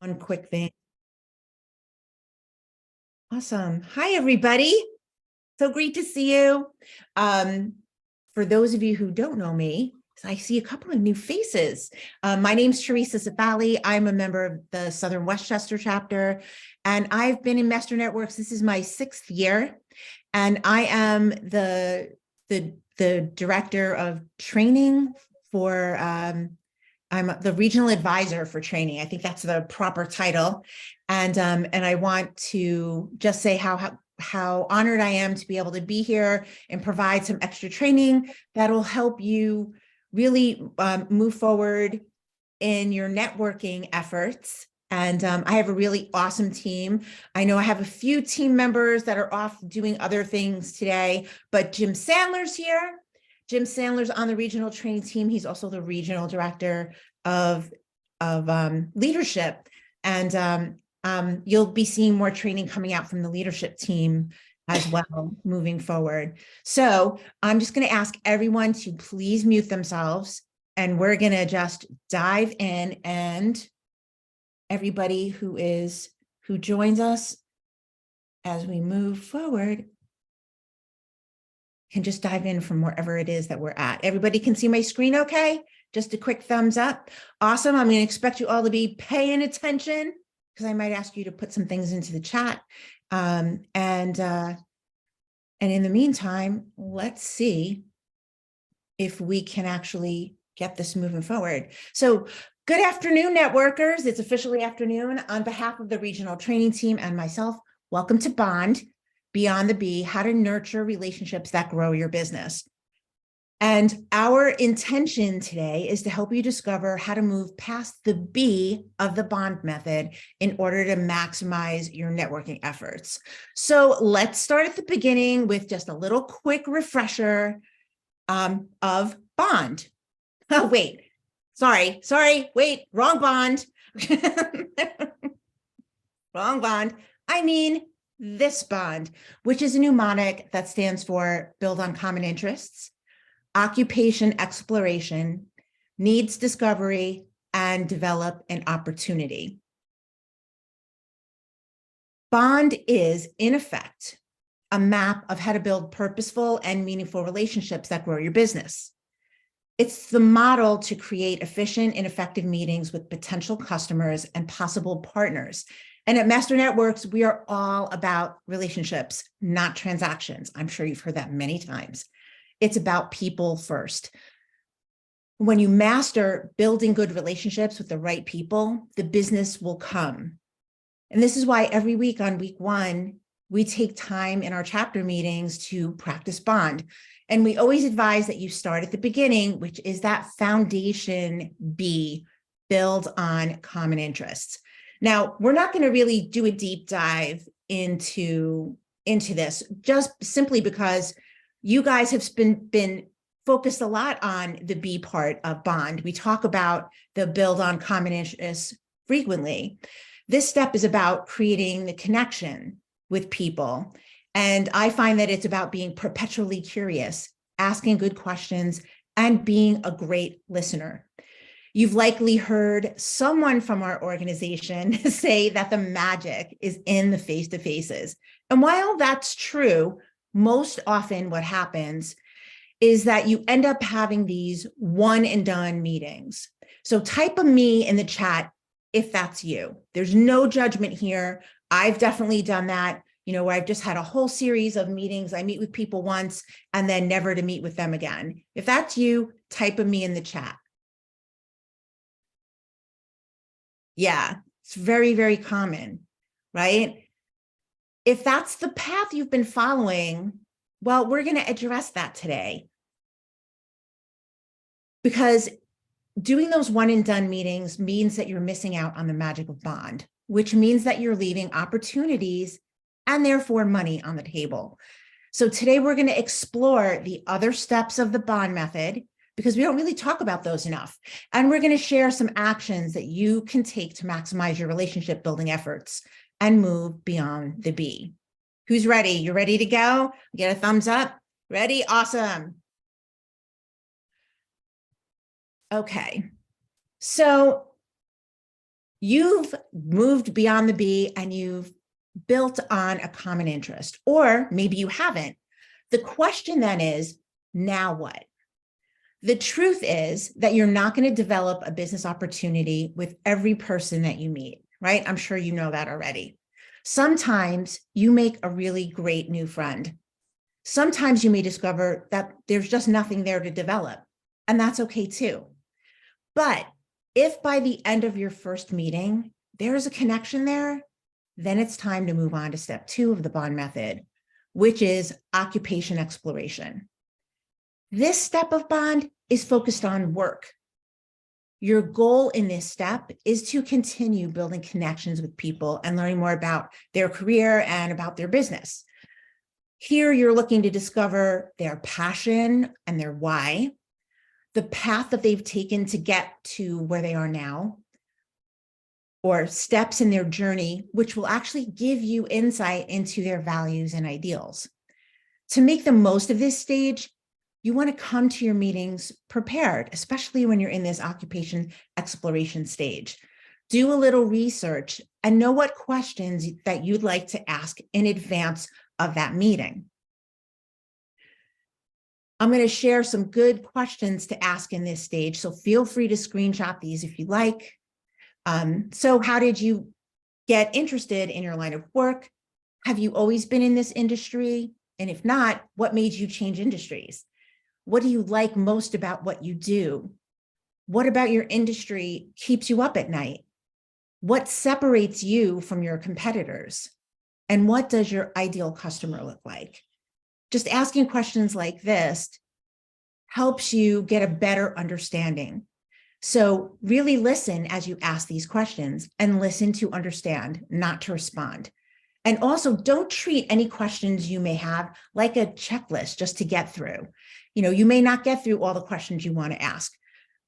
One quick thing. Awesome. Hi, everybody. So great to see you. For those of you who don't know me, I see a couple of new faces. My name's Theresa Cifali. I'm a member of the Southern Westchester chapter, and I've been in Master Networks. This is my 6th year, and I am the director of training for I'm the regional advisor for training. I think that's the proper title. And I want to just say how honored I am to be able to be here and provide some extra training that'll help you really move forward in your networking efforts. And I have a really awesome team. I know I have a few team members that are off doing other things today, but Jim Sandler's here. Jim Sandler's on the regional training team. He's also the regional director of leadership. And you'll be seeing more training coming out from the leadership team as well moving forward. So I'm just going to ask everyone to please mute themselves, and we're going to just dive in, and everybody who joins us as we move forward can just dive in from wherever it is that we're at. Everybody can see my screen okay? Just a quick thumbs up. Awesome. I'm going to expect you all to be paying attention, because I might ask you to put some things into the chat. And in the meantime, let's see if we can actually get this moving forward. So good afternoon, networkers. It's officially afternoon. On behalf of the regional training team and myself, welcome to Bond, Beyond the Bee, how to nurture relationships that grow your business. And our intention today is to help you discover how to move past the B of the Bond method in order to maximize your networking efforts. So let's start at the beginning with just a little quick refresher of Bond. Oh, wait, wait, wrong Bond. Wrong Bond. I mean, this bond, which is a mnemonic that stands for build on common interests, occupation exploration, needs discovery, and develop an opportunity. Bond is, in effect, a map of how to build purposeful and meaningful relationships that grow your business. It's the model to create efficient and effective meetings with potential customers and possible partners. And at Master Networks, we are all about relationships, not transactions. I'm sure you've heard that many times. It's about people first. When you master building good relationships with the right people, the business will come. And this is why every week on week 1, we take time in our chapter meetings to practice Bond. And we always advise that you start at the beginning, which is that foundation B, build on common interests. Now, we're not going to really do a deep dive into this, just simply because you guys have been focused a lot on the B part of Bond. We talk about the build on common interests frequently. This step is about creating the connection with people. And I find that it's about being perpetually curious, asking good questions, and being a great listener. You've likely heard someone from our organization say that the magic is in the face-to-faces. And while that's true, most often what happens is that you end up having these one and done meetings. So type a me in the chat if that's you. There's no judgment here. I've definitely done that, where I've just had a whole series of meetings. I meet with people once and then never to meet with them again. If that's you, type a me in the chat. Yeah, it's very, very common, right? If that's the path you've been following, well, we're going to address that today. Because doing those one and done meetings means that you're missing out on the magic of Bond, which means that you're leaving opportunities and therefore money on the table. So today we're going to explore the other steps of the Bond method, because we don't really talk about those enough. And we're going to share some actions that you can take to maximize your relationship building efforts and move beyond the B. Who's ready? You ready to go? Get a thumbs up. Ready? Awesome. Okay. So You've moved beyond the B and you've built on a common interest, or maybe you haven't. The question then is, now what? The truth is that you're not going to develop a business opportunity with every person that you meet, right? I'm sure you know that already. Sometimes you make a really great new friend. Sometimes you may discover that there's just nothing there to develop, and that's okay too. But if by the end of your first meeting, there is a connection there, then it's time to move on to step 2 of the bond method, which is occupation exploration. This step of bond is focused on work. Your goal in this step is to continue building connections with people and learning more about their career and about their business. Here, you're looking to discover their passion and their why, the path that they've taken to get to where they are now, or steps in their journey, which will actually give you insight into their values and ideals. To make the most of this stage, you want to come to your meetings prepared, especially when you're in this occupation exploration stage. Do a little research and know what questions that you'd like to ask in advance of that meeting. I'm going to share some good questions to ask in this stage, so feel free to screenshot these if you like. So how did you get interested in your line of work? Have you always been in this industry? And if not, what made you change industries? What do you like most about what you do? What about your industry keeps you up at night? What separates you from your competitors? And what does your ideal customer look like? Just asking questions like this helps you get a better understanding. So really listen as you ask these questions and listen to understand, not to respond. And also don't treat any questions you may have like a checklist just to get through. You may not get through all the questions you want to ask.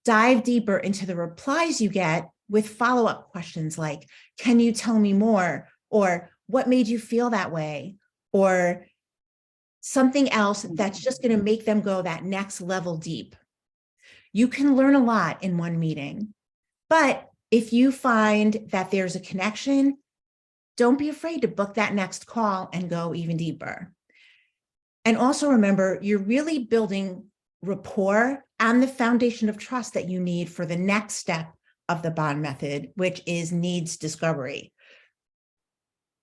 Dive deeper into the replies you get with follow-up questions like, can you tell me more? Or what made you feel that way? Or something else that's just going to make them go that next level deep. You can learn a lot in one meeting, but if you find that there's a connection, don't be afraid to book that next call and go even deeper. And also remember, you're really building rapport and the foundation of trust that you need for the next step of the bond method, which is needs discovery.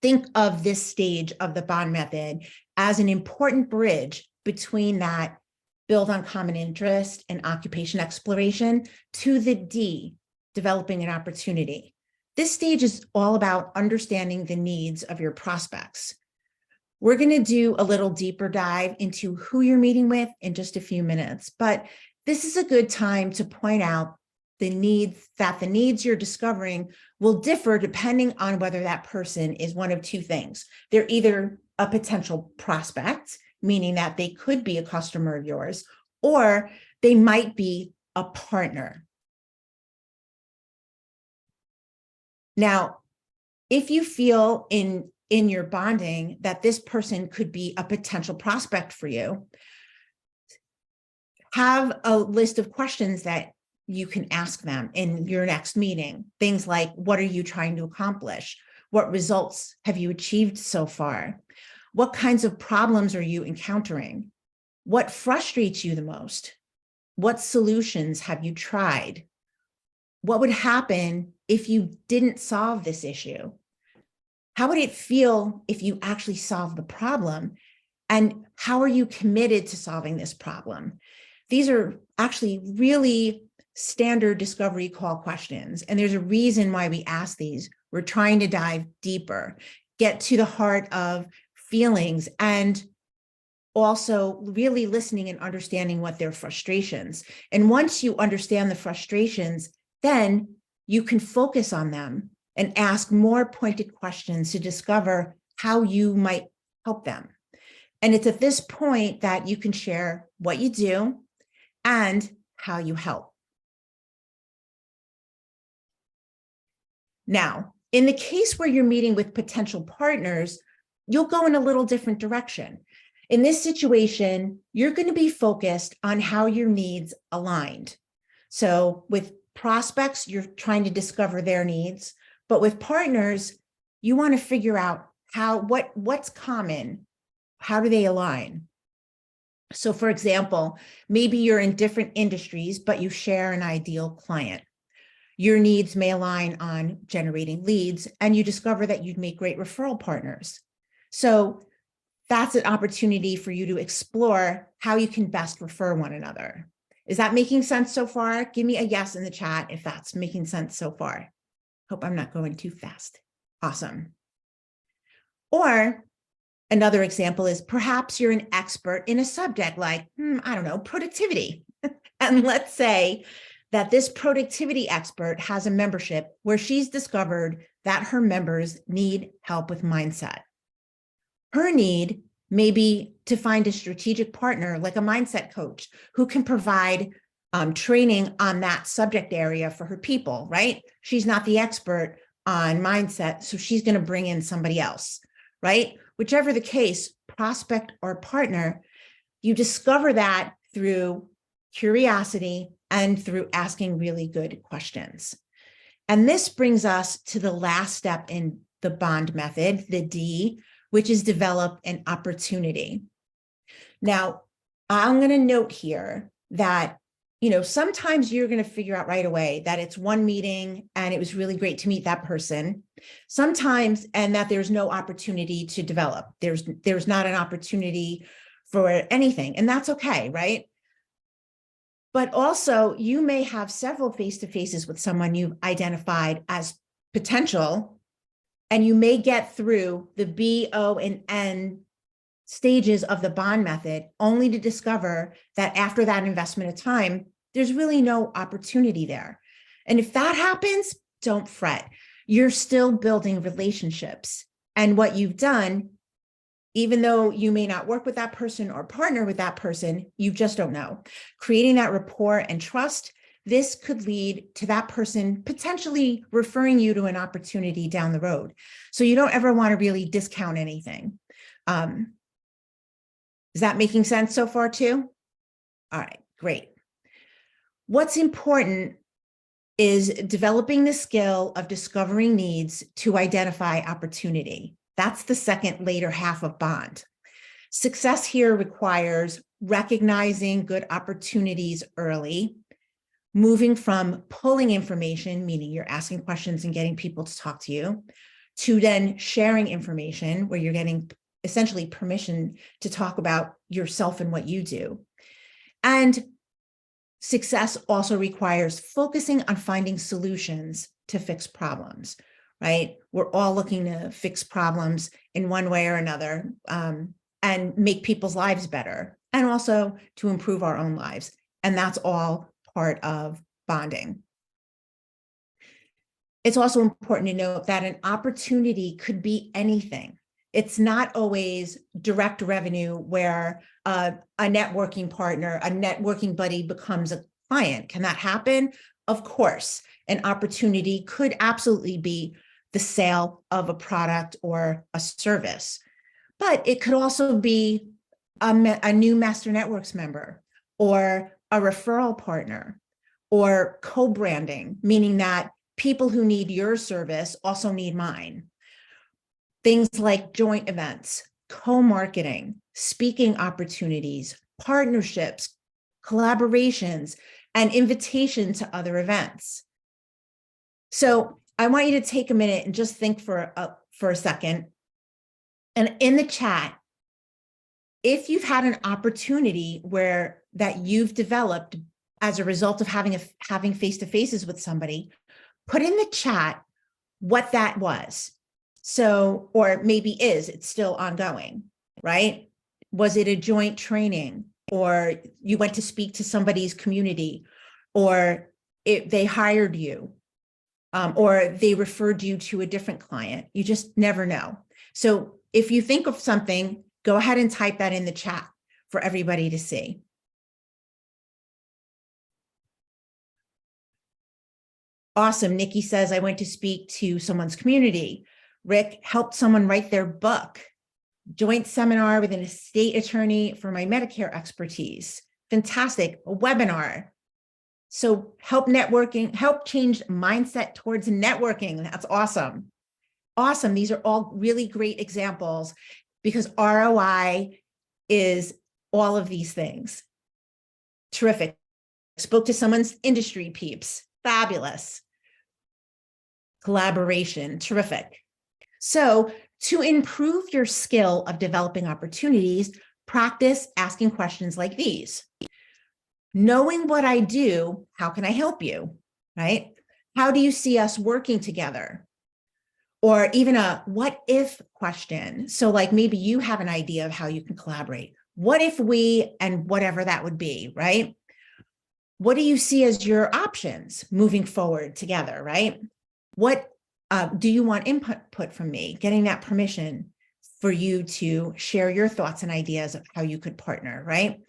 Think of this stage of the bond method as an important bridge between that build on common interest and occupation exploration to the D, developing an opportunity. This stage is all about understanding the needs of your prospects. We're going to do a little deeper dive into who you're meeting with in just a few minutes, but this is a good time to point out the needs you're discovering will differ depending on whether that person is one of two things. They're either a potential prospect, meaning that they could be a customer of yours, or they might be a partner. Now, if you feel in your bonding that this person could be a potential prospect for you, have a list of questions that you can ask them in your next meeting. Things like, what are you trying to accomplish? What results have you achieved so far? What kinds of problems are you encountering? What frustrates you the most? What solutions have you tried? What would happen if you didn't solve this issue? How would it feel if you actually solved the problem? And how are you committed to solving this problem? These are actually really standard discovery call questions. And there's a reason why we ask these. We're trying to dive deeper, get to the heart of feelings, and also really listening and understanding what their frustrations. And once you understand the frustrations, then you can focus on them and ask more pointed questions to discover how you might help them. And it's at this point that you can share what you do and how you help. Now, in the case where you're meeting with potential partners, you'll go in a little different direction. In this situation, you're going to be focused on how your needs aligned. So with prospects, you're trying to discover their needs. But with partners, you want to figure out what's common, how do they align? So for example, maybe you're in different industries, but you share an ideal client. Your needs may align on generating leads, and you discover that you'd make great referral partners. So that's an opportunity for you to explore how you can best refer one another. Is that making sense so far? Give me a yes in the chat if that's making sense so far. Hope I'm not going too fast. Awesome. Or another example is perhaps you're an expert in a subject like, I don't know, productivity. And let's say that this productivity expert has a membership where she's discovered that her members need help with mindset. Her need may be to find a strategic partner like a mindset coach who can provide training on that subject area for her people, right? She's not the expert on mindset, so she's going to bring in somebody else, right? Whichever the case, prospect or partner, you discover that through curiosity and through asking really good questions. And this brings us to the last step in the bond method, the D, which is develop an opportunity. Now, I'm going to note here that, sometimes you're going to figure out right away that it's one meeting and it was really great to meet that person. Sometimes, and that there's no opportunity to develop. There's not an opportunity for anything, and that's okay, right? But also, you may have several face-to-faces with someone you've identified as potential, and you may get through the B, O, and N stages of the bond method only to discover that after that investment of time, there's really no opportunity there. And if that happens, don't fret. You're still building relationships. And what you've done, even though you may not work with that person or partner with that person, you just don't know. Creating that rapport and trust, this could lead to that person potentially referring you to an opportunity down the road. So you don't ever want to really discount anything. Is that making sense so far too? All right, great. What's important is developing the skill of discovering needs to identify opportunity. That's the second later half of bond. Success here requires recognizing good opportunities early, moving from pulling information, meaning you're asking questions and getting people to talk to you, to then sharing information where you're getting essentially permission to talk about yourself and what you do. And success also requires focusing on finding solutions to fix problems, right? We're all looking to fix problems in one way or another, and make people's lives better, and also to improve our own lives. And that's all part of bonding. It's also important to note that an opportunity could be anything. It's not always direct revenue where a networking partner, a networking buddy becomes a client. Can that happen? Of course. An opportunity could absolutely be the sale of a product or a service, but it could also be a new Master Networks member, or a referral partner, or co-branding, meaning that people who need your service also need mine. Things like joint events, co-marketing, speaking opportunities, partnerships, collaborations, and invitation to other events. So I want you to take a minute and just think for a second. And in the chat, if you've had an opportunity that you've developed as a result of having face-to-faces with somebody, put in the chat what that was. So, or maybe it's still ongoing, right? Was it a joint training, or you went to speak to somebody's community, or they hired you, or they referred you to a different client? You just never know. So if you think of something, go ahead and type that in the chat for everybody to see. Awesome. Nikki says, I went to speak to someone's community. Rick helped someone write their book. Joint seminar with an estate attorney for my Medicare expertise. Fantastic. A webinar. So help change mindset towards networking. That's awesome. Awesome. These are all really great examples because ROI is all of these things. Terrific. Spoke to someone's industry peeps. Fabulous. Collaboration. Terrific. So to improve your skill of developing opportunities, practice asking questions like these. Knowing what I do, how can I help you? Right? How do you see us working together? Or even a what if question. So like maybe you have an idea of how you can collaborate. What if we, and whatever that would be, right? What do you see as your options moving forward together, right? What do you want input from me? Getting that permission for you to share your thoughts and ideas of how you could partner, right?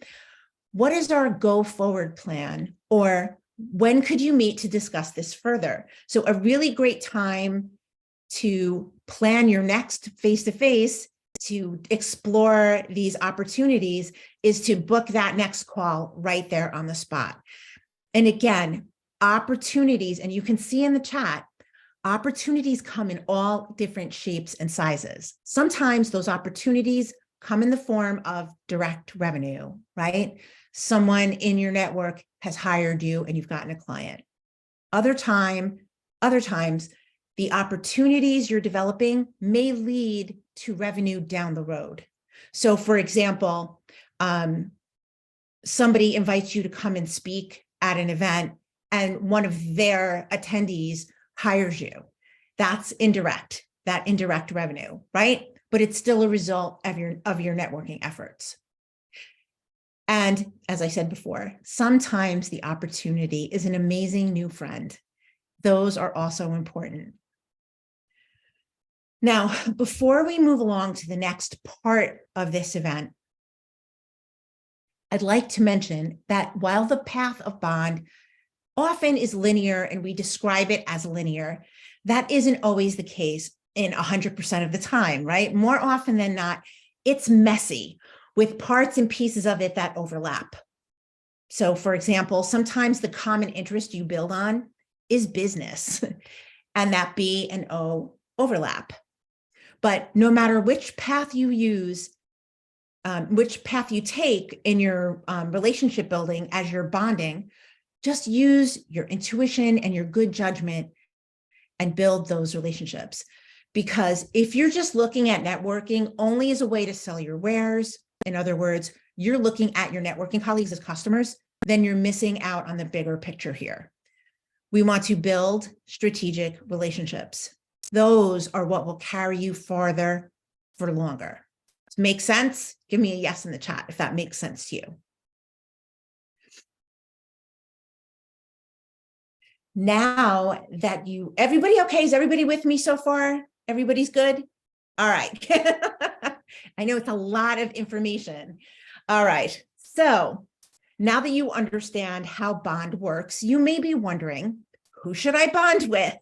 What is our go forward plan? Or when could you meet to discuss this further? So a really great time to plan your next face-to-face to explore these opportunities is to book that next call right there on the spot. And again, opportunities, and you can see in the chat, opportunities come in all different shapes and sizes. Sometimes those opportunities come in the form of direct revenue, right? Someone in your network has hired you and you've gotten a client. Other times, the opportunities you're developing may lead to revenue down the road. So for example, somebody invites you to come and speak at an event and one of their attendees hires you. That's indirect revenue, right? But it's still a result of your networking efforts. And as I said before, sometimes the opportunity is an amazing new friend. Those are also important. Now, before we move along to the next part of this event, I'd like to mention that while the path of bond often is linear and we describe it as linear, that isn't always the case in 100% of the time, right? More often than not, it's messy with parts and pieces of it that overlap. So for example, sometimes the common interest you build on is business and that B and O overlap. But no matter which path you use, which path you take in your relationship building as you're bonding, just use your intuition and your good judgment and build those relationships. Because if you're just looking at networking only as a way to sell your wares, in other words, you're looking at your networking colleagues as customers, then you're missing out on the bigger picture here. We want to build strategic relationships. Those are what will carry you farther for longer. Make sense? Give me a yes in the chat if that makes sense to you. Now that everybody okay? Is everybody with me so far? Everybody's good? All right. I know it's a lot of information. All right. So now that you understand how bond works, you may be wondering, who should I bond with?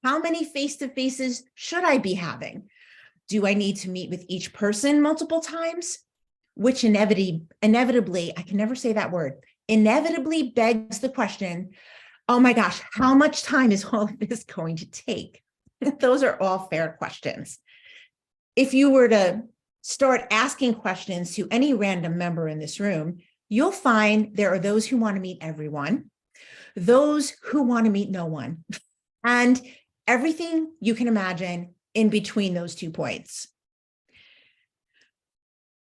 How many face-to-faces should I be having? Do I need to meet with each person multiple times? Which inevitably, I can never say that word, inevitably begs the question, oh my gosh, how much time is all of this going to take? Those are all fair questions. If you were to start asking questions to any random member in this room, you'll find there are those who want to meet everyone, those who want to meet no one, and everything you can imagine in between those 2 points.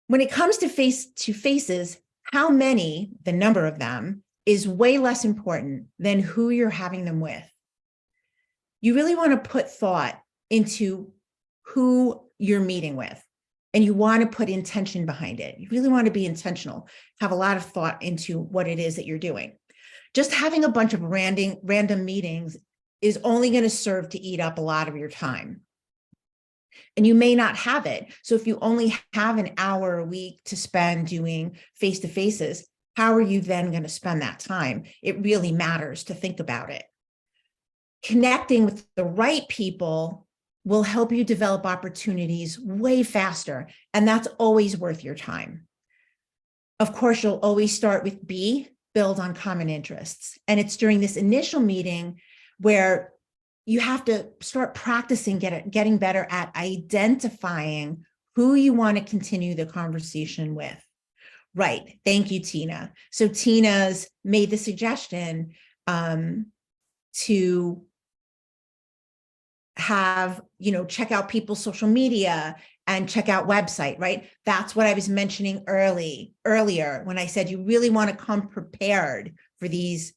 When it comes to face-to-faces, how many, the number of them, is way less important than who you're having them with. You really want to put thought into who you're meeting with, and you want to put intention behind it. You really want to be intentional, have a lot of thought into what it is that you're doing. Just having a bunch of random meetings is only going to serve to eat up a lot of your time. And you may not have it. So if you only have an hour a week to spend doing face-to-faces, how are you then going to spend that time? It really matters to think about it. Connecting with the right people will help you develop opportunities way faster, and that's always worth your time. Of course, you'll always start with B build on common interests. And it's during this initial meeting where you have to start practicing getting better at identifying who you want to continue the conversation with. Right. Thank you, Tina. So Tina's made the suggestion to have, check out people's social media and check out website, right? That's what I was mentioning earlier when I said you really want to come prepared for these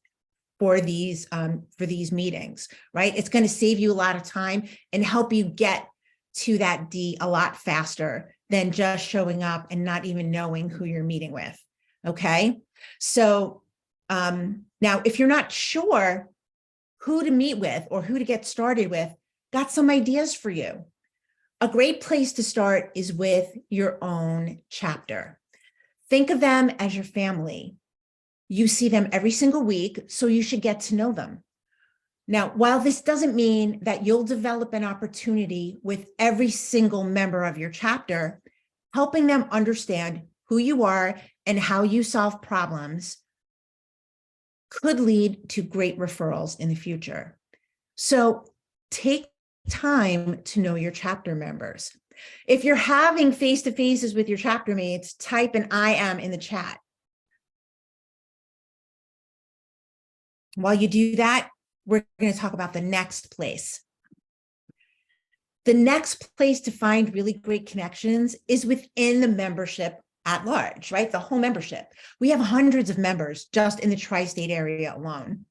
meetings, right? It's going to save you a lot of time and help you get to that D a lot faster than just showing up and not even knowing who you're meeting with. Okay. So now if you're not sure who to meet with or who to get started with, got some ideas for you. A great place to start is with your own chapter. Think of them as your family. You see them every single week, so you should get to know them. Now, while this doesn't mean that you'll develop an opportunity with every single member of your chapter, helping them understand who you are and how you solve problems could lead to great referrals in the future. So take time to know your chapter members. If you're having face-to-faces with your chapter mates, type an I am in the chat. While you do that, we're going to talk about the next place. The next place to find really great connections is within the membership at large, right? The whole membership. We have hundreds of members just in the tri-state area alone.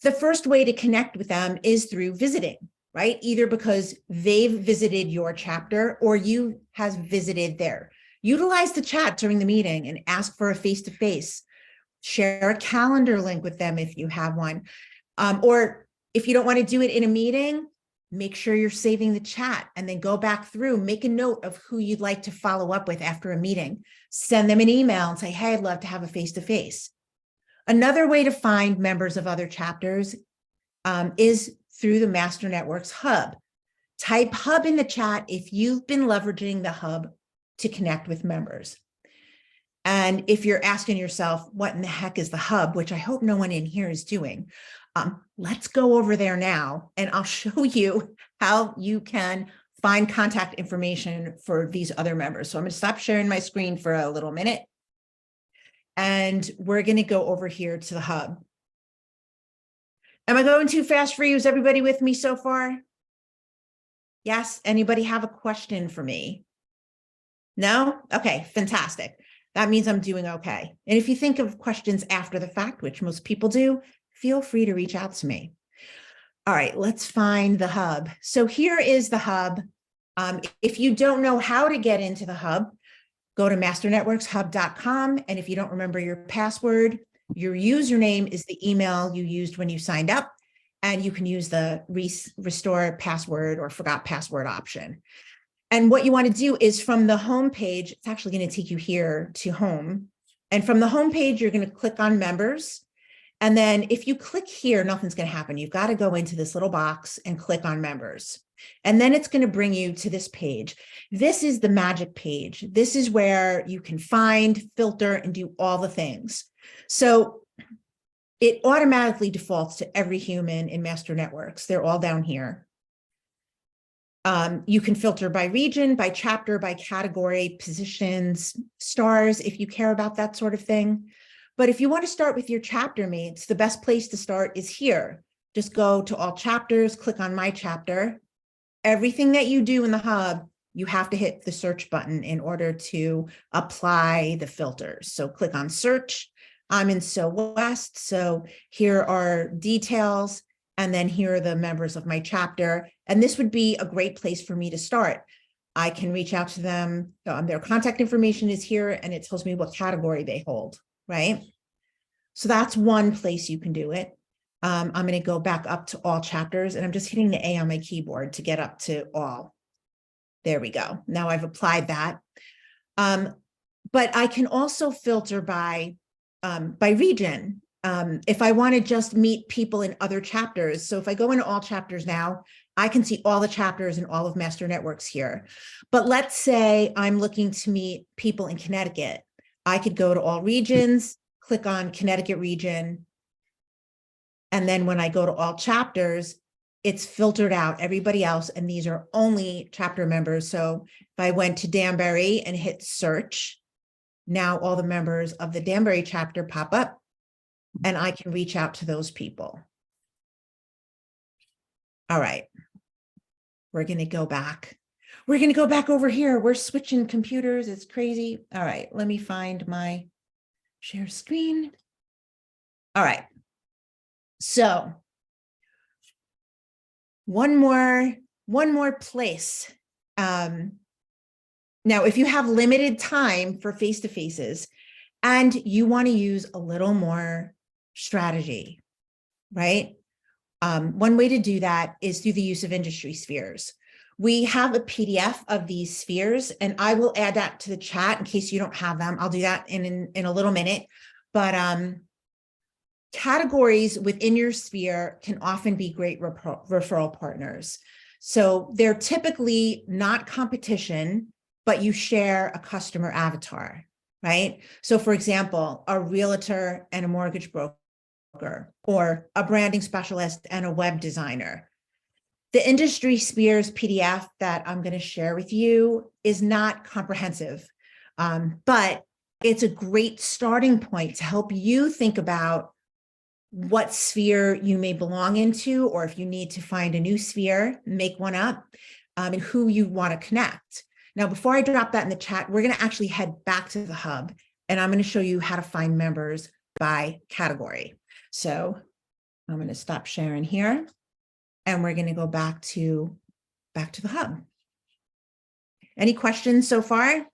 The first way to connect with them is through visiting, right? Either because they've visited your chapter or you have visited there. Utilize the chat during the meeting and ask for a face-to-face. Share a calendar link with them if you have one. Or if you don't want to do it in a meeting, make sure you're saving the chat and then go back through, make a note of who you'd like to follow up with after a meeting. Send them an email and say, hey, I'd love to have a face-to-face. Another way to find members of other chapters is through the Master Networks Hub. Type Hub in the chat if you've been leveraging the Hub to connect with members. And if you're asking yourself, what in the heck is the Hub, which I hope no one in here is doing, let's go over there now, and I'll show you how you can find contact information for these other members. So I'm going to stop sharing my screen for a little minute, and we're going to go over here to the Hub. Am I going too fast for you? Is everybody with me so far? Yes? Anybody have a question for me? No? Okay, fantastic. That means I'm doing okay. And if you think of questions after the fact, which most people do, feel free to reach out to me. All right, let's find the Hub. So here is the Hub. If you don't know how to get into the Hub, go to masternetworkshub.com. And if you don't remember your password, your username is the email you used when you signed up. And you can use the restore password or forgot password option. And what you want to do is from the home page, it's actually going to take you here to home. And from the home page, you're going to click on members. And then if you click here, nothing's going to happen. You've got to go into this little box and click on members. And then it's going to bring you to this page. This is the magic page. This is where you can find, filter, and do all the things. So it automatically defaults to every human in Master Networks. They're all down here. You can filter by region, by chapter, by category, positions, stars, if you care about that sort of thing. But if you want to start with your chapter mates, the best place to start is here. Just go to all chapters, click on my chapter. Everything that you do in the Hub, you have to hit the search button in order to apply the filters. So click on search. I'm in So West. So here are details. And then here are the members of my chapter. And this would be a great place for me to start. I can reach out to them. Their contact information is here, and it tells me what category they hold, right? So that's one place you can do it. I'm going to go back up to all chapters, and I'm just hitting the A on my keyboard to get up to all. There we go. Now I've applied that. But I can also filter by region. If I want to just meet people in other chapters. So if I go into all chapters now, I can see all the chapters in all of Master Networks here. But let's say I'm looking to meet people in Connecticut. I could go to all regions, click on Connecticut region. And then when I go to all chapters, it's filtered out everybody else. And these are only chapter members. So if I went to Danbury and hit search, now all the members of the Danbury chapter pop up and I can reach out to those people. All right. We're going to go back. We're going to go back over here. We're switching computers. It's crazy. All right. Let me find my share screen. All right. So one more place. Now, if you have limited time for face-to-faces and you want to use a little more strategy, right? One way to do that is through the use of industry spheres. We have a PDF of these spheres, and I will add that to the chat in case you don't have them. I'll do that in a little minute. But categories within your sphere can often be great referral partners. So they're typically not competition, but you share a customer avatar, right? So for example, a realtor and a mortgage broker, or a branding specialist and a web designer. The industry spheres PDF that I'm going to share with you is not comprehensive, but it's a great starting point to help you think about what sphere you may belong into, or if you need to find a new sphere, make one up, and who you want to connect. Now, before I drop that in the chat, we're going to actually head back to the hub, and I'm going to show you how to find members by category. So I'm going to stop sharing here, and we're going to go back to the hub. Any questions so far?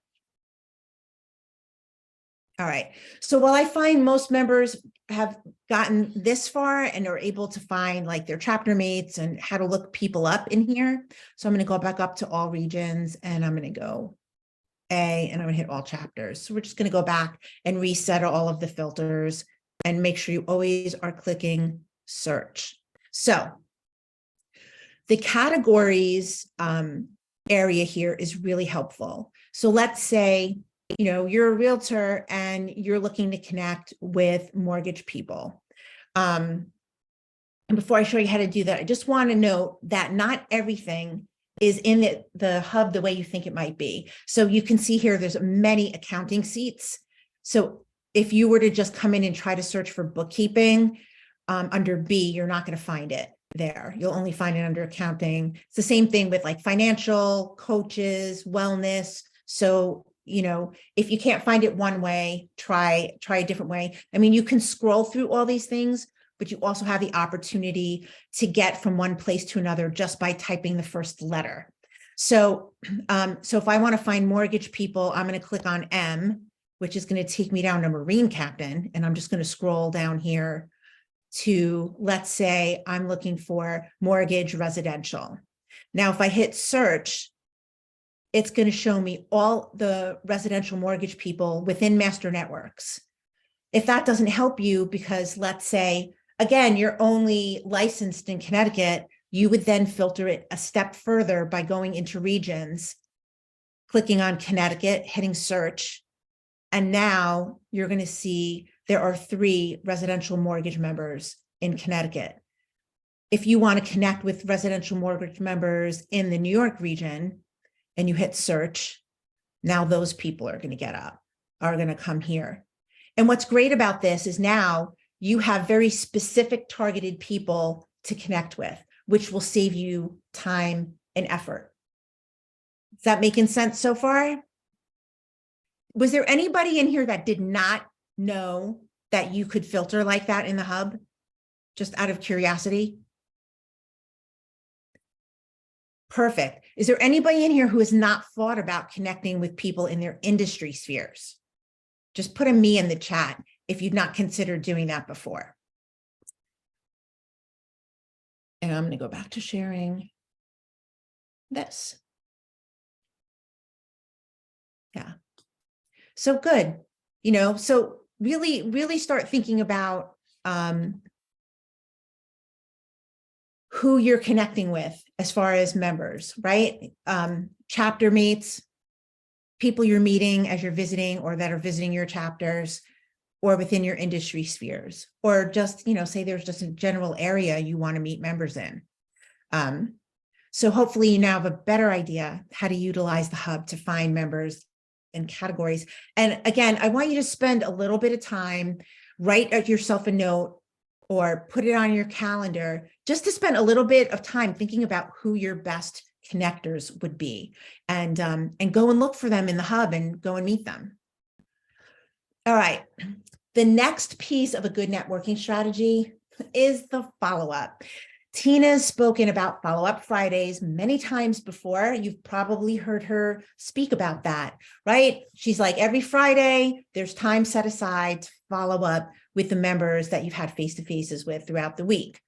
All right. So while I find most members have gotten this far and are able to find like their chapter mates and how to look people up in here. So I'm going to go back up to all regions, and I'm going to go A, and I'm going to hit all chapters. So we're just going to go back and reset all of the filters and make sure you always are clicking search. So the categories area here is really helpful. So let's say, you know, you're a realtor and you're looking to connect with mortgage people. And before I show you how to do that, I just want to note that not everything is in the hub the way you think it might be. So you can see here, there's many accounting seats. So if you were to just come in and try to search for bookkeeping under B, you're not going to find it there. You'll only find it under accounting. It's the same thing with like financial, coaches, wellness. So, you know, if you can't find it one way, try a different way. I mean, you can scroll through all these things, but you also have the opportunity to get from one place to another just by typing the first letter. So, so if I want to find mortgage people, I'm going to click on M, which is going to take me down to Marine Captain. And I'm just going to scroll down here to, let's say I'm looking for mortgage residential. Now, if I hit search, it's going to show me all the residential mortgage people within master networks. If that doesn't help you, because let's say, again, you're only licensed in Connecticut, you would then filter it a step further by going into regions, clicking on Connecticut, hitting search. And now you're going to see there are 3 residential mortgage members in Connecticut. If you want to connect with residential mortgage members in the New York region, and you hit search, now those people are going to come here. And what's great about this is now you have very specific targeted people to connect with, which will save you time and effort. Is that making sense so far? Was there anybody in here that did not know that you could filter like that in the hub? Just out of curiosity? Perfect. Is there anybody in here who has not thought about connecting with people in their industry spheres? Just put a me in the chat if you've not considered doing that before. And I'm going to go back to sharing this. Yeah. So good. You know, so really start thinking about who you're connecting with as far as members, right? Chapter mates, people you're meeting as you're visiting or that are visiting your chapters, or within your industry spheres, or just, say there's just a general area you want to meet members in. So hopefully you now have a better idea how to utilize the hub to find members and categories. And again, I want you to spend a little bit of time, write yourself a note or put it on your calendar, just to spend a little bit of time thinking about who your best connectors would be, and go and look for them in the hub and go and meet them. All right. The next piece of a good networking strategy is the follow-up. Tina's spoken about follow-up Fridays many times before. You've probably heard her speak about that, right? She's like, every Friday, there's time set aside to follow up with the members that you've had face-to-faces with throughout the week.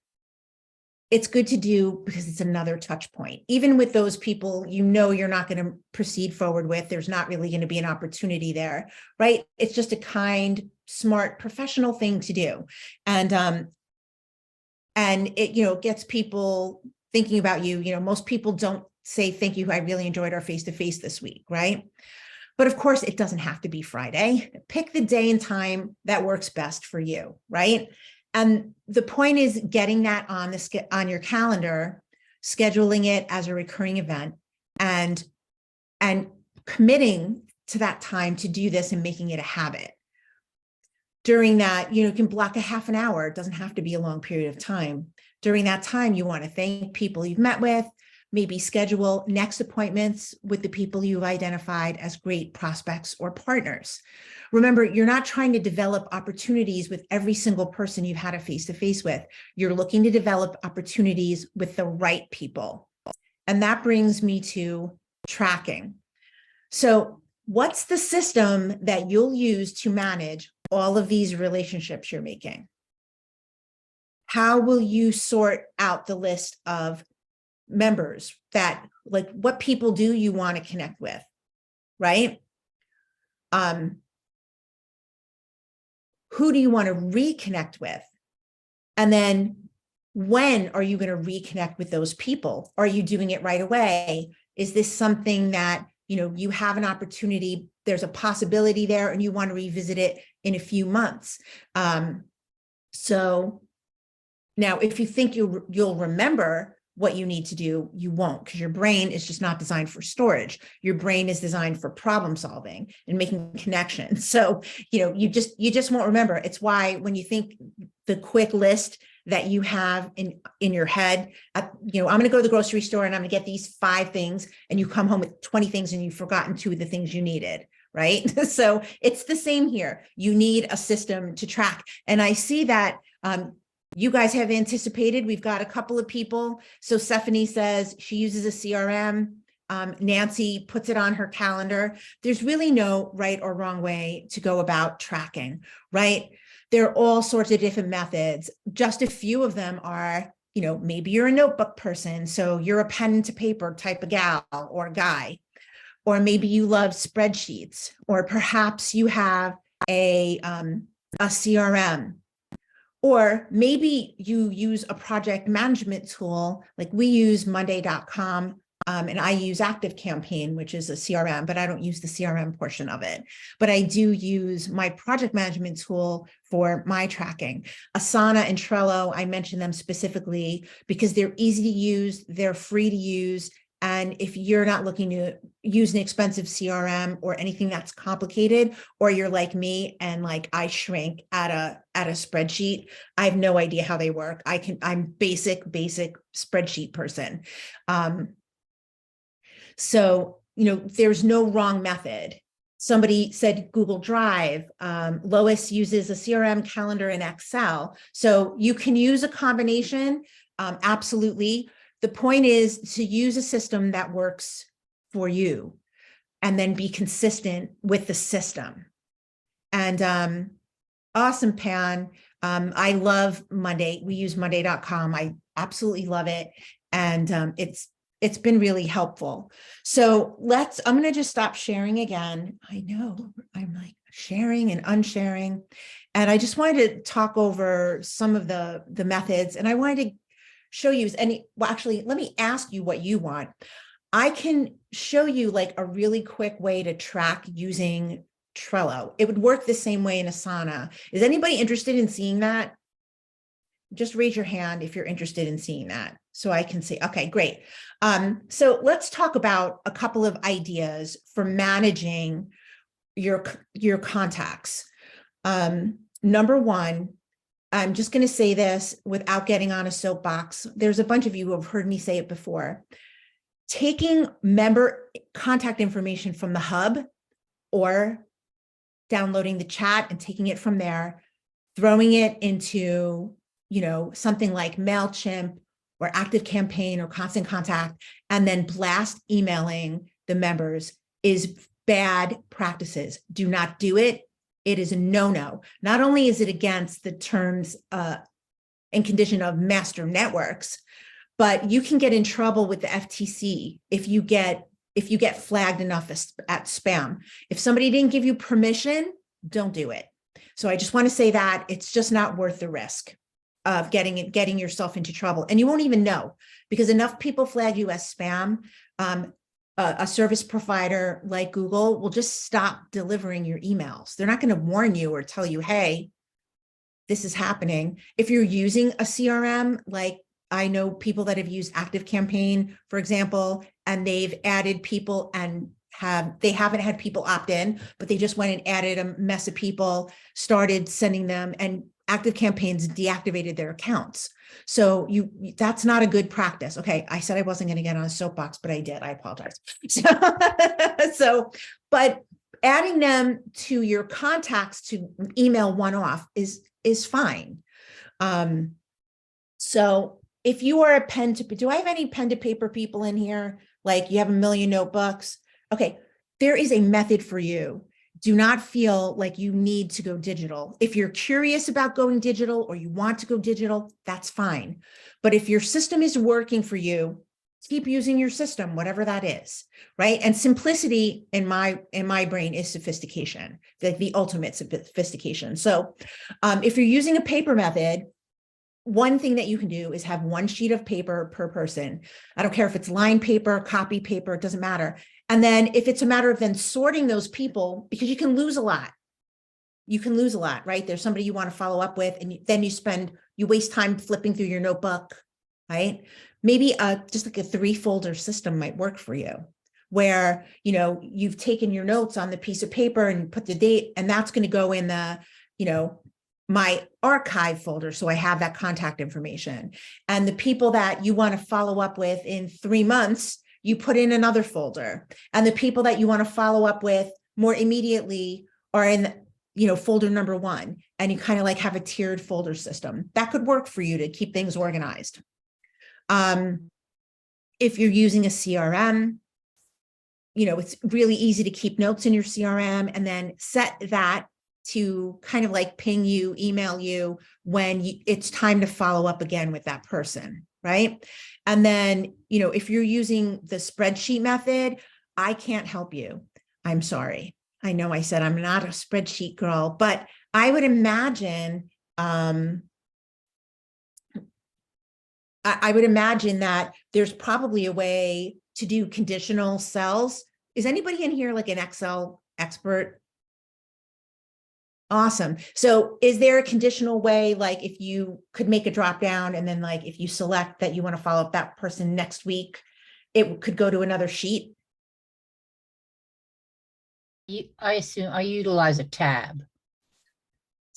It's good to do because it's another touch point. Even with those people you're not going to proceed forward with, there's not really going to be an opportunity there, right? It's just a kind, smart, professional thing to do. And it, gets people thinking about you. Most people don't say, thank you, I really enjoyed our face-to-face this week, right? But of course, it doesn't have to be Friday. Pick the day and time that works best for you, right? And the point is getting that on your calendar, scheduling it as a recurring event, and committing to that time to do this and making it a habit. During that, you can block a half an hour. It doesn't have to be a long period of time. During that time, you want to thank people you've met with, maybe schedule next appointments with the people you've identified as great prospects or partners. Remember, you're not trying to develop opportunities with every single person you've had a face-to-face with. You're looking to develop opportunities with the right people. And that brings me to tracking. So what's the system that you'll use to manage all of these relationships you're making? How will you sort out the list of members that, like, what people do you want to connect with, right? Who do you want to reconnect with? And then when are you going to reconnect with those people? Are you doing it right away? Is this something that, you have an opportunity, there's a possibility there, and you want to revisit it in a few months? So now, if you think you'll remember what you need to do, you won't, because your brain is just not designed for storage. Your brain is designed for problem solving and making connections. So, you just won't remember. It's why when you think the quick list that you have in your head, I'm going to go to the grocery store and I'm going to get these 5 things, and you come home with 20 things and you've forgotten 2 of the things you needed, right? So it's the same here. You need a system to track. And I see that, you guys have anticipated. We've got a couple of people. So Stephanie says she uses a CRM. Nancy puts it on her calendar. There's really no right or wrong way to go about tracking, right? There are all sorts of different methods. Just a few of them are, maybe you're a notebook person, so you're a pen to paper type of gal or guy, or maybe you love spreadsheets, or perhaps you have a CRM. Or maybe you use a project management tool, like we use Monday.com, and I use ActiveCampaign, which is a CRM, but I don't use the CRM portion of it. But I do use my project management tool for my tracking. Asana and Trello, I mention them specifically because they're easy to use, they're free to use. And if you're not looking to use an expensive CRM or anything that's complicated, or you're like me and like I shrink at a spreadsheet, I have no idea how they work. I'm basic spreadsheet person. So, there's no wrong method. Somebody said Google Drive. Lois uses a CRM, calendar, and Excel. So you can use a combination, absolutely. The point is to use a system that works for you and then be consistent with the system. And awesome, Pan. I love Monday. We use Monday.com. I absolutely love it. And it's been really helpful. So I'm going to just stop sharing again. I know I'm like sharing and unsharing. And I just wanted to talk over some of the methods, and I wanted to show you actually, let me ask you what you want. I can show you like a really quick way to track using Trello. It would work the same way in Asana. Is anybody interested in seeing that? Just raise your hand if you're interested in seeing that so I can see. Okay, great. So let's talk about a couple of ideas for managing your contacts. Number one, I'm just going to say this without getting on a soapbox. There's a bunch of you who have heard me say it before. Taking member contact information from the hub or downloading the chat and taking it from there, throwing it into, something like MailChimp or ActiveCampaign or Constant Contact, and then blast emailing the members is bad practices. Do not do it. It is a no-no. Not only is it against the terms and condition of master networks, but you can get in trouble with the FTC if you get flagged enough at spam. If somebody didn't give you permission, don't do it. So I just want to say that it's just not worth the risk of getting yourself into trouble. And you won't even know, because enough people flag you as spam. A service provider like Google will just stop delivering your emails. They're not going to warn you or tell you, hey, this is happening. If you're using a CRM, like I know people that have used ActiveCampaign, for example, and they've added people and they haven't had people opt in, but they just went and added a mess of people, started sending them, and ActiveCampaign's deactivated their accounts. So that's not a good practice. Okay, I said I wasn't going to get on a soapbox, but I did. I apologize. But adding them to your contacts to email one-off is fine. So if you are a do I have any pen to paper people in here? Like you have a million notebooks? Okay, there is a method for you. Do not feel like you need to go digital. If you're curious about going digital or you want to go digital, that's fine. But if your system is working for you, keep using your system, whatever that is, right? And simplicity in my brain is sophistication, the ultimate sophistication. So if you're using a paper method, one thing that you can do is have one sheet of paper per person. I don't care if it's line paper, copy paper, it doesn't matter. And then if it's a matter of then sorting those people, because you can lose a lot. You can lose a lot, right? There's somebody you want to follow up with, and then you waste time flipping through your notebook, right? Maybe just like a 3-folder system might work for you, where, you've taken your notes on the piece of paper and put the date, and that's going to go in the, my archive folder. So I have that contact information, and the people that you want to follow up with in 3 months, you put in another folder, and the people that you want to follow up with more immediately are in, folder number 1, and you kind of like have a tiered folder system. That could work for you to keep things organized. If you're using a CRM, it's really easy to keep notes in your CRM and then set that to kind of like ping you, email you when it's time to follow up again with that person, right? And then, if you're using the spreadsheet method, I can't help you. I'm sorry. I know I said I'm not a spreadsheet girl, but I would imagine, I would imagine that there's probably a way to do conditional cells. Is anybody in here like an Excel expert? Awesome. So is there a conditional way, like if you could make a drop down and then like if you select that you want to follow up that person next week, it could go to another sheet? I assume I utilize a tab.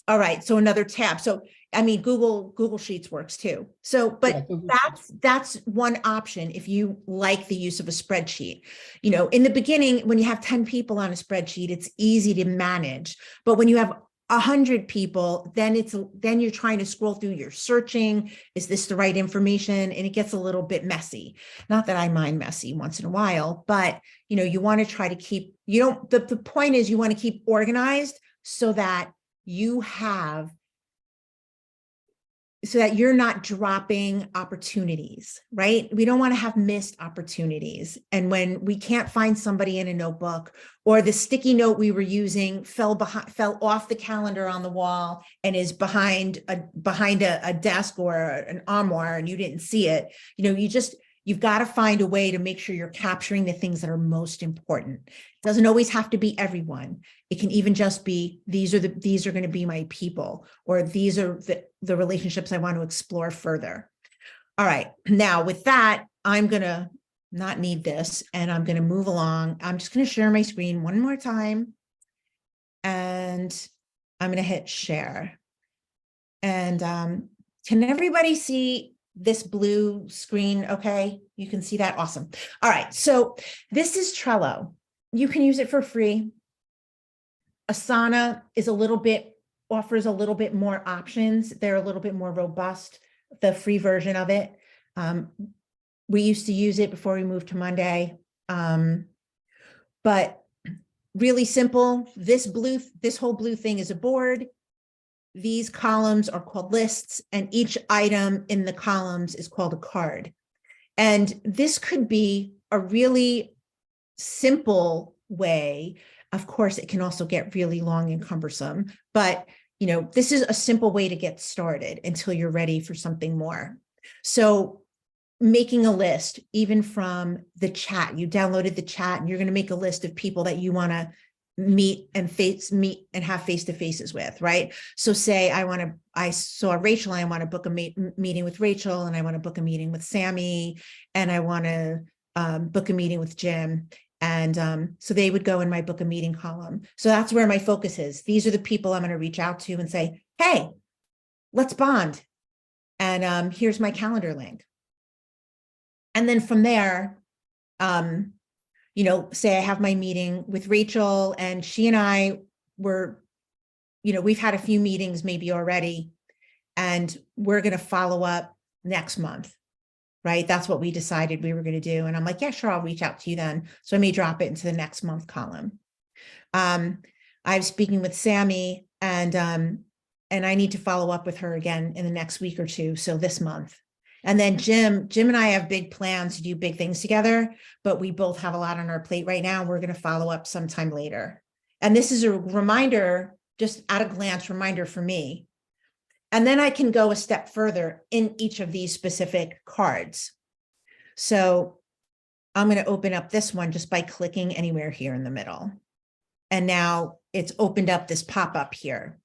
All right. So another tab. So, I mean, Google Sheets works too. So, but yeah, that's one option if you like the use of a spreadsheet. In the beginning, when you have 10 people on a spreadsheet, it's easy to manage. But when you have 100 people, then you're trying to scroll through, you're searching, is this the right information? And it gets a little bit messy. Not that I mind messy once in a while, but you want to try to keep, the point is you want to keep organized so that you're not dropping opportunities, right? We don't want to have missed opportunities. And when we can't find somebody in a notebook, or the sticky note we were using fell off the calendar on the wall and is behind a desk or an armoire and you didn't see it, You've got to find a way to make sure you're capturing the things that are most important. It doesn't always have to be everyone. It can even just be, these are going to be my people, or these are the relationships I want to explore further. All right. Now with that, I'm going to not need this, and I'm going to move along. I'm just going to share my screen one more time, and I'm going to hit share. And can everybody see this blue screen? Okay, you can see that. Awesome. All right, so this is Trello. You can use it for free. Asana is offers a little bit more options. They're a little bit more robust, the free version of it. We used to use it before we moved to Monday. But really simple. This whole blue thing is a board. These columns are called lists, and each item in the columns is called a card. And this could be a really simple way. Of course, it can also get really long and cumbersome, but this is a simple way to get started until you're ready for something more. So making a list, even from the chat, you downloaded the chat and you're going to make a list of people that you want to meet and have face-to-faces with, right? So say I saw Rachel, I want to book a meeting with Rachel, and I want to book a meeting with Sammy, and I want to book a meeting with Jim. And so they would go in my book a meeting column. So that's where my focus is. These are the people I'm going to reach out to and say, hey, let's bond. And here's my calendar link. And then from there, say I have my meeting with Rachel, and she and I were, we've had a few meetings maybe already, and we're going to follow up next month, right? That's what we decided we were going to do. And I'm like, yeah, sure, I'll reach out to you then. So I may drop it into the next month column. I'm speaking with Sammy, and I need to follow up with her again in the next week or two. So this month. And then Jim and I have big plans to do big things together, but we both have a lot on our plate right now. We're going to follow up sometime later. And this is a reminder, just at a glance reminder for me. And then I can go a step further in each of these specific cards. So I'm going to open up this one just by clicking anywhere here in the middle. And now it's opened up this pop-up here.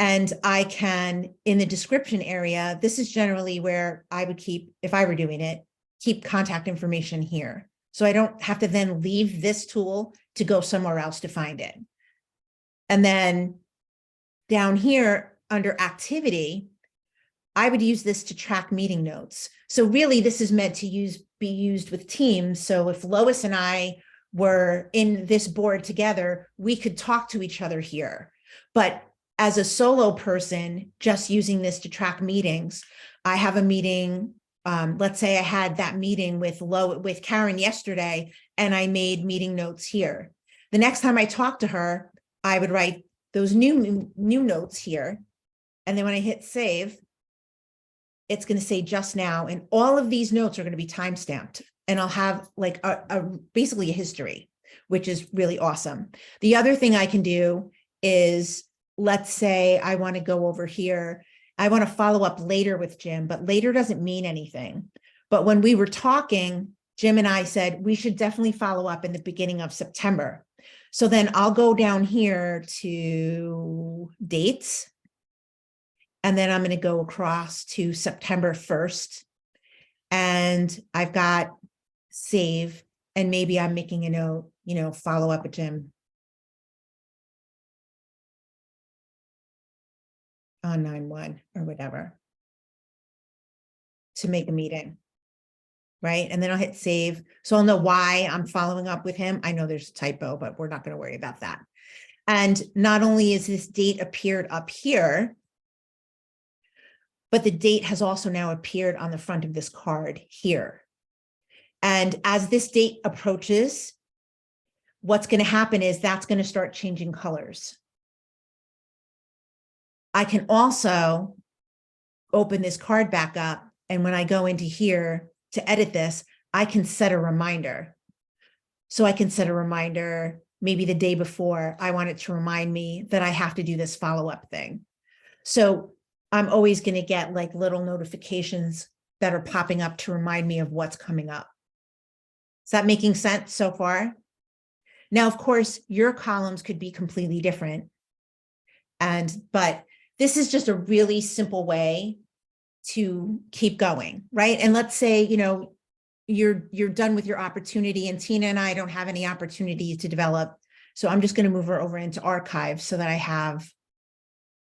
And I can, in the description area, this is generally where I would keep, if I were doing it, keep contact information here. So I don't have to then leave this tool to go somewhere else to find it. And then down here under activity, I would use this to track meeting notes. So really this is meant to be used with teams. So if Lois and I were in this board together, we could talk to each other here. But as a solo person, just using this to track meetings, I have a meeting. Let's say I had that meeting with Karen yesterday, and I made meeting notes here. The next time I talk to her, I would write those new notes here. And then when I hit save, it's going to say just now, and all of these notes are going to be timestamped, and I'll have like basically a history, which is really awesome. The other thing I can do is, let's say I want to go over here. I want to follow up later with Jim, but later doesn't mean anything. But when we were talking, Jim and I said, we should definitely follow up in the beginning of September. So then I'll go down here to dates. And then I'm going to go across to September 1st. And I've got save, and maybe I'm making a note, follow up with Jim on 9/1 or whatever to make a meeting, right? And then I'll hit save. So I'll know why I'm following up with him. I know there's a typo, but we're not going to worry about that. And not only is this date appeared up here, but the date has also now appeared on the front of this card here. And as this date approaches, what's going to happen is that's going to start changing colors. I can also open this card back up, and when I go into here to edit this, I can set a reminder. So I can set a reminder maybe the day before. I want it to remind me that I have to do this follow-up thing. So I'm always going to get like little notifications that are popping up to remind me of what's coming up. Is that making sense so far? Now, of course, your columns could be completely different. But this is just a really simple way to keep going, right? And let's say, you're done with your opportunity, and Tina and I don't have any opportunities to develop. So I'm just going to move her over into archive so that I have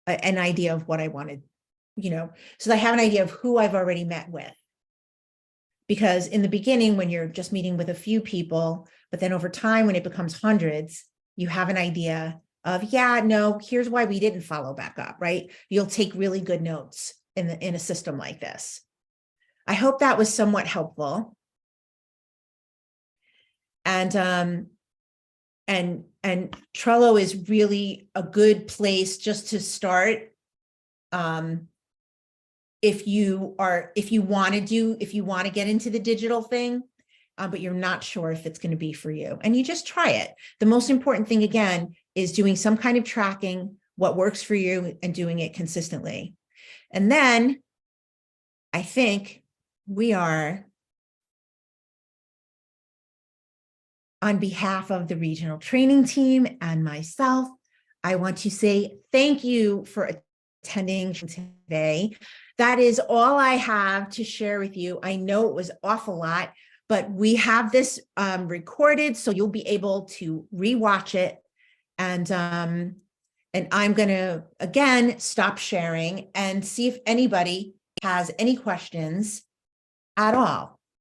an idea of what I wanted, so that I have an idea of who I've already met with. Because in the beginning, when you're just meeting with a few people, but then over time, when it becomes hundreds, you have an idea of, yeah, no, here's why we didn't follow back up, right? You'll take really good notes in a system like this. I hope that was somewhat helpful. And Trello is really a good place just to start. If you want to get into the digital thing, but you're not sure if it's going to be for you, and you just try it. The most important thing, again, is doing some kind of tracking, what works for you, and doing it consistently. And then I think we are, on behalf of the regional training team and myself, I want to say thank you for attending today. That is all I have to share with you. I know it was an awful lot, but we have this recorded, so you'll be able to rewatch it. And I'm going to, again, stop sharing and see if anybody has any questions at all.